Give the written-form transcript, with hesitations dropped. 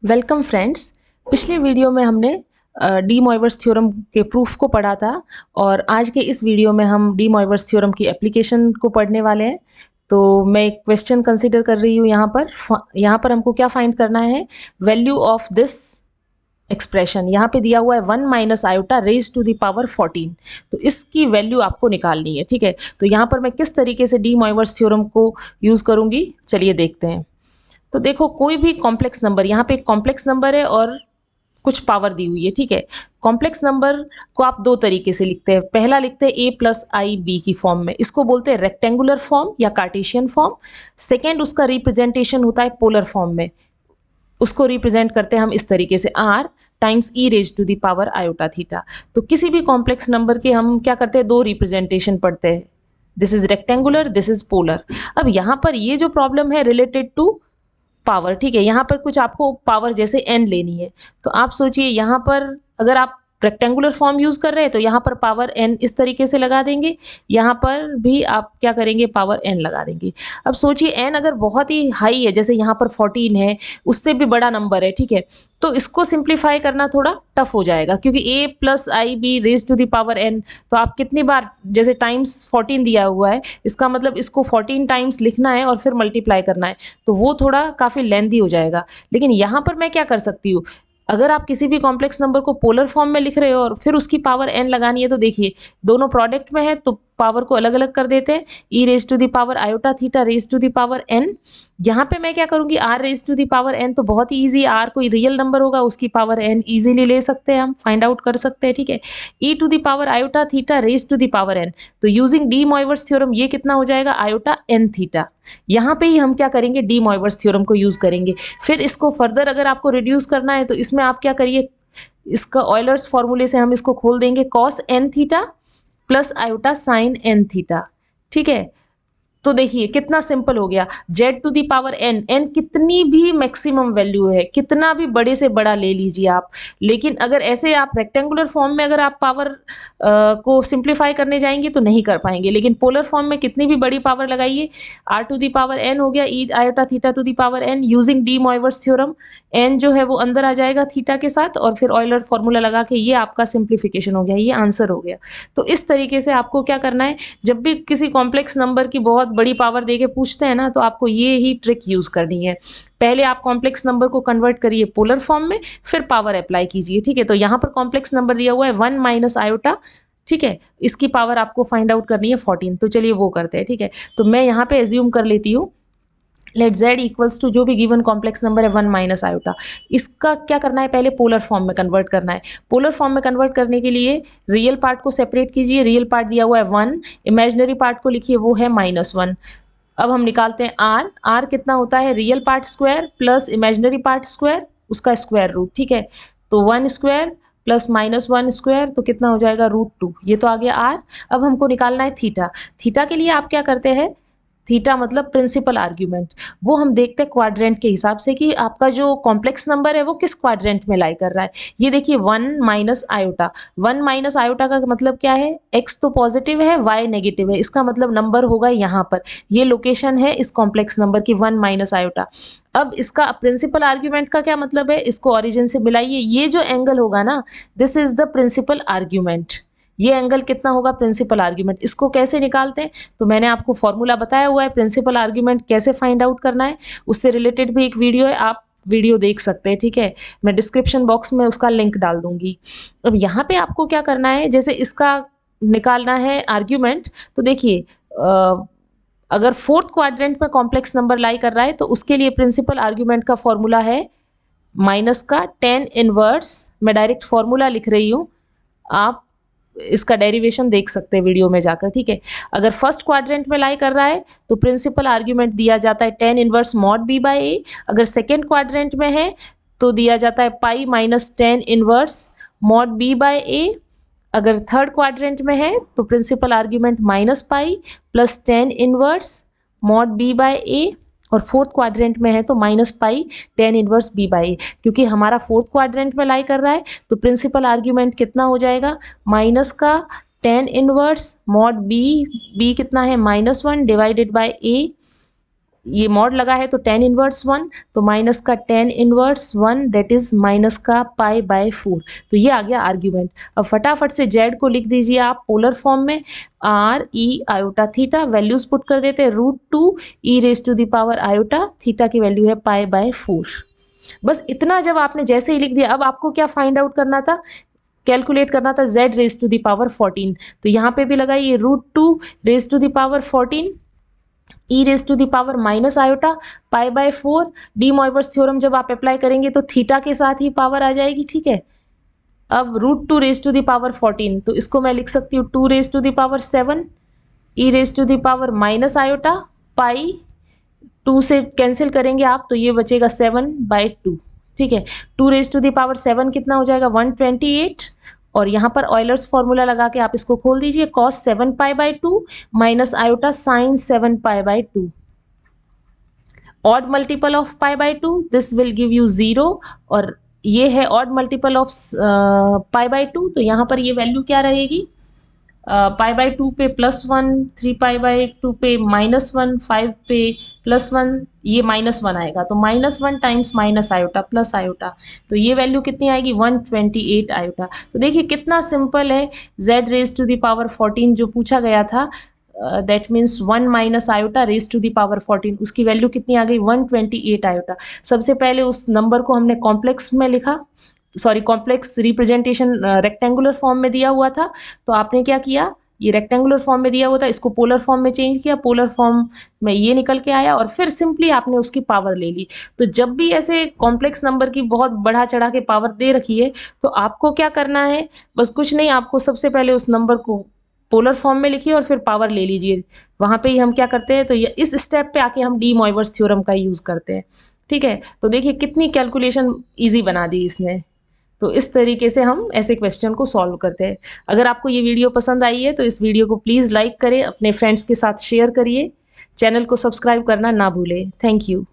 Welcome friends. पिछले video में हमने डी मॉइवर्स थ्योरम के प्रूफ को पढ़ा था और आज के इस वीडियो में हम डी मॉइवर्स थ्योरम की एप्लीकेशन को पढ़ने वाले हैं। तो मैं एक क्वेश्चन कंसीडर कर रही हूँ यहाँ पर हमको क्या फाइंड करना है, वैल्यू ऑफ दिस एक्सप्रेशन। यहाँ पे दिया हुआ है 1 minus iota raise to the power 14। तो इसकी वैल्यू आपको निकालनी है, ठीक है। तो यहाँ पर मैं किस तरीके से डी मॉइवर्स थ्योरम को यूज करूंगी, चलिए देखते हैं। तो देखो, कोई भी कॉम्प्लेक्स नंबर, यहाँ पे एक कॉम्प्लेक्स नंबर है और कुछ पावर दी हुई है, ठीक है। कॉम्प्लेक्स नंबर को आप दो तरीके से लिखते हैं। पहला लिखते हैं a प्लस आई बी की फॉर्म में, इसको बोलते हैं रेक्टेंगुलर फॉर्म या कार्टेशियन फॉर्म। सेकेंड उसका रिप्रेजेंटेशन होता है पोलर फॉर्म में, उसको रिप्रेजेंट करते हैं हम इस तरीके से r times e raise to the power iota theta. तो किसी भी कॉम्प्लेक्स नंबर के हम क्या करते हैं, दो रिप्रेजेंटेशन पढ़ते हैं। This is rectangular, this is polar. अब यहाँ पर ये जो प्रॉब्लम है रिलेटेड टू पावर, ठीक है। यहाँ पर कुछ आपको पावर जैसे n लेनी है। तो आप सोचिए, यहाँ पर अगर आप रेक्टेंगुलर फॉर्म यूज कर रहे हैं तो यहाँ पर पावर n इस तरीके से लगा देंगे, यहाँ पर भी आप क्या करेंगे, पावर n लगा देंगे। अब सोचिए n अगर बहुत ही हाई है, जैसे यहाँ पर 14 है, उससे भी बड़ा नंबर है, ठीक है। तो इसको सिंप्लीफाई करना थोड़ा टफ हो जाएगा, क्योंकि a plus i b raise to the power n, तो आप कितनी बार, जैसे टाइम्स 14 दिया हुआ है, इसका मतलब इसको 14 टाइम्स लिखना है और फिर मल्टीप्लाई करना है, तो वो थोड़ा काफ़ी लेंथी हो जाएगा। लेकिन यहाँ पर मैं क्या कर सकती हूँ, अगर आप किसी भी कॉम्प्लेक्स नंबर को पोलर फॉर्म में लिख रहे हो और फिर उसकी पावर n लगानी है, तो देखिए दोनों प्रोडक्ट में है तो पावर को अलग अलग कर देते हैं। e raise to the power iota theta raise to the power n। यहाँ पे मैं क्या करूंगी, r raise to the power n, तो बहुत ही ईजी, r कोई रियल नंबर होगा, उसकी पावर n इजीली ले सकते हैं, हम फाइंड आउट कर सकते हैं, ठीक है। e to the power iota theta raise to the power n, तो यूजिंग डी मॉइवर्स थ्योरम ये कितना हो जाएगा, आयोटा n थीटा। यहाँ पे ही हम क्या करेंगे, डी मॉइवर्स थ्योरम को यूज करेंगे। फिर इसको फर्दर अगर आपको रिड्यूस करना है तो इसमें आप क्या करिए, इसका ऑयलर्स फॉर्मूले से हम इसको खोल देंगे, cos n theta plus iota sine n theta, ठीक है। तो देखिए कितना सिंपल हो गया, z to the power n, n कितनी भी मैक्सिमम वैल्यू है, कितना भी बड़े से बड़ा ले लीजिए आप। लेकिन अगर ऐसे आप रेक्टेंगुलर फॉर्म में अगर आप पावर को सिंप्लीफाई करने जाएंगे तो नहीं कर पाएंगे। लेकिन पोलर फॉर्म में कितनी भी बड़ी पावर लगाइए, r to the power n हो गया e iota theta to the power n, using de Moivre's theorem n जो है वो अंदर आ जाएगा थीटा के साथ, और फिर ऑयलर फॉर्मूला लगा के ये आपका सिंप्लीफिकेशन हो गया, ये आंसर हो गया। तो इस तरीके से आपको क्या करना है, जब भी किसी कॉम्प्लेक्स नंबर की बहुत बड़ी पावर देके पूछते हैं ना, तो आपको ये ही ट्रिक यूज करनी है। पहले आप कॉम्प्लेक्स नंबर को कन्वर्ट करिए पोलर फॉर्म में, फिर पावर अप्लाई कीजिए, ठीक है। तो यहाँ पर कॉम्प्लेक्स नंबर दिया हुआ है 1 माइनस आयोटा, ठीक है। इसकी पावर आपको फाइंड आउट करनी है 14, तो चलिए वो करते हैं, ठीक है। तो मैं यहाँ पे एज्यूम कर लेती हूँ, लेट z इक्वल्स टू जो भी गिवन कॉम्प्लेक्स नंबर है 1 माइनस आयोटा। इसका क्या करना है, पहले पोलर फॉर्म में कन्वर्ट करना है। पोलर फॉर्म में कन्वर्ट करने के लिए रियल पार्ट को सेपरेट कीजिए, रियल पार्ट दिया हुआ है 1, इमेजिनरी पार्ट को लिखिए वो है -1। अब हम निकालते हैं r, r कितना होता है, real part square plus imaginary part square, उसका स्क्वायर रूट, ठीक है। तो 1 स्क्वायर प्लस -1 स्क्वायर, तो कितना हो जाएगा, √2। ये तो आ गया r। अब हमको निकालना है थीटा। थीटा के लिए आप क्या करते हैं, थीटा मतलब प्रिंसिपल आर्ग्यूमेंट, वो हम देखते हैं क्वाड्रेंट के हिसाब से कि आपका जो कॉम्प्लेक्स नंबर है वो किस क्वाड्रेंट में लाई कर रहा है। ये देखिए 1 माइनस आयोटा, 1 माइनस आयोटा का मतलब क्या है, x तो पॉजिटिव है, y नेगेटिव है, इसका मतलब नंबर होगा यहाँ पर, ये लोकेशन है इस कॉम्प्लेक्स नंबर की 1 माइनस आयोटा। अब इसका प्रिंसिपल आर्ग्यूमेंट का क्या मतलब है, इसको ओरिजिन से मिलाइए, ये जो एंगल होगा ना, this is the principal argument. ये एंगल कितना होगा, प्रिंसिपल आर्ग्यूमेंट। इसको कैसे निकालते हैं, तो मैंने आपको फॉर्मूला बताया हुआ है, प्रिंसिपल आर्ग्यूमेंट कैसे फाइंड आउट करना है, उससे रिलेटेड भी एक वीडियो है, आप वीडियो देख सकते हैं, ठीक है। मैं डिस्क्रिप्शन बॉक्स में उसका लिंक डाल दूंगी। अब यहाँ पे आपको क्या करना है, जैसे इसका निकालना है आर्ग्यूमेंट, तो देखिए अगर फोर्थ क्वाड्रेंट में कॉम्प्लेक्स नंबर लाई कर रहा है तो उसके लिए प्रिंसिपल आर्ग्यूमेंट का फॉर्मूला है माइनस का tan इनवर्स। मैं डायरेक्ट फॉर्मूला लिख रही हूँ, आप इसका डेरिवेशन देख सकते हैं वीडियो में जाकर, ठीक है। अगर फर्स्ट क्वाड्रेंट में लाई कर रहा है तो प्रिंसिपल आर्ग्यूमेंट दिया जाता है tan inverse mod b by A. अगर सेकेंड क्वाड्रेंट में है तो दिया जाता है pi minus tan inverse mod b by A. अगर थर्ड क्वाड्रेंट में है तो principal argument minus pi plus tan inverse mod b by A, और फोर्थ क्वाड्रेंट में है तो minus pi tan inverse b by A. क्योंकि हमारा फोर्थ क्वाड्रेंट में लाई कर रहा है तो प्रिंसिपल आर्ग्यूमेंट कितना हो जाएगा, माइनस का tan inverse mod b, b कितना है -1 डिवाइडेड बाय a ये मॉड लगा है तो tan इनवर्स 1, तो माइनस का tan inverse 1 that is minus का π/4। तो ये आ गया आर्ग्यूमेंट। अब फटाफट से z को लिख दीजिए आप पोलर फॉर्म में, r e iota theta, values put कर देते हैं √2 e raise to the power iota, theta की वैल्यू है π/4। बस इतना जब आपने जैसे ही लिख दिया, अब आपको क्या फाइंड आउट करना था, कैलकुलेट करना था z raise to the power 14। तो यहाँ पे भी लगाइए √2 raise to the power 14 e raise to the power minus iota π/4। De Moivre's theorem जब आप अप्लाई करेंगे तो थीटा के साथ ही पावर आ जाएगी, ठीक है। अब √2 रेज टू द पावर 14, तो इसको मैं लिख सकती हूँ 2 raise to the power 7 e raise to the power minus iota pi, 2 से कैंसिल करेंगे आप तो ये बचेगा 7/2, ठीक है। 2 रेज टू द पावर 7 कितना हो जाएगा 128, और यहाँ पर ऑयलर्स फॉर्मूला लगा के आप इसको खोल दीजिए, cos 7π/2 minus iota sine 7π/2। Odd multiple of π/2 this will give you 0, और ये है ऑड मल्टीपल ऑफ π/2, तो यहाँ पर ये वैल्यू क्या रहेगी, π/2 पे +1, 3π/2 पे -1, 5 पे +1, ये -1 आएगा, तो -1 times minus iota plus iota, तो ये वैल्यू कितनी आएगी 128 आयोटा। तो देखिए कितना सिंपल है, z raise to the power 14 जो पूछा गया था, that means 1 minus iota raise to the power 14, उसकी वैल्यू कितनी आ गई 128 आयोटा। सबसे पहले उस नंबर को हमने कॉम्प्लेक्स में लिखा, sorry complex representation rectangular form में दिया हुआ था, तो आपने क्या किया, ये रेक्टेंगुलर फॉर्म में दिया हुआ था, इसको पोलर फॉर्म में चेंज किया, पोलर फॉर्म में ये निकल के आया, और फिर सिंपली आपने उसकी पावर ले ली। तो जब भी ऐसे कॉम्प्लेक्स नंबर की बहुत बढ़ा चढ़ा के पावर दे रखी है, तो आपको क्या करना है, बस कुछ नहीं, आपको सबसे पहले उस नंबर को पोलर फॉर्म में लिखिए और फिर पावर ले लीजिए। वहाँ पे ही हम क्या करते हैं, तो ये इस स्टेप पे आके हम डी मॉइवर्स थ्योरम का यूज़ करते हैं, ठीक है। तो देखिए कितनी कैलकुलेशन ईजी बना दी इसने। तो इस तरीके से हम ऐसे क्वेश्चन को सॉल्व करते हैं। अगर आपको ये वीडियो पसंद आई है तो इस वीडियो को प्लीज़ लाइक करें, अपने फ्रेंड्स के साथ शेयर करिए, चैनल को सब्सक्राइब करना ना भूलें। Thank you.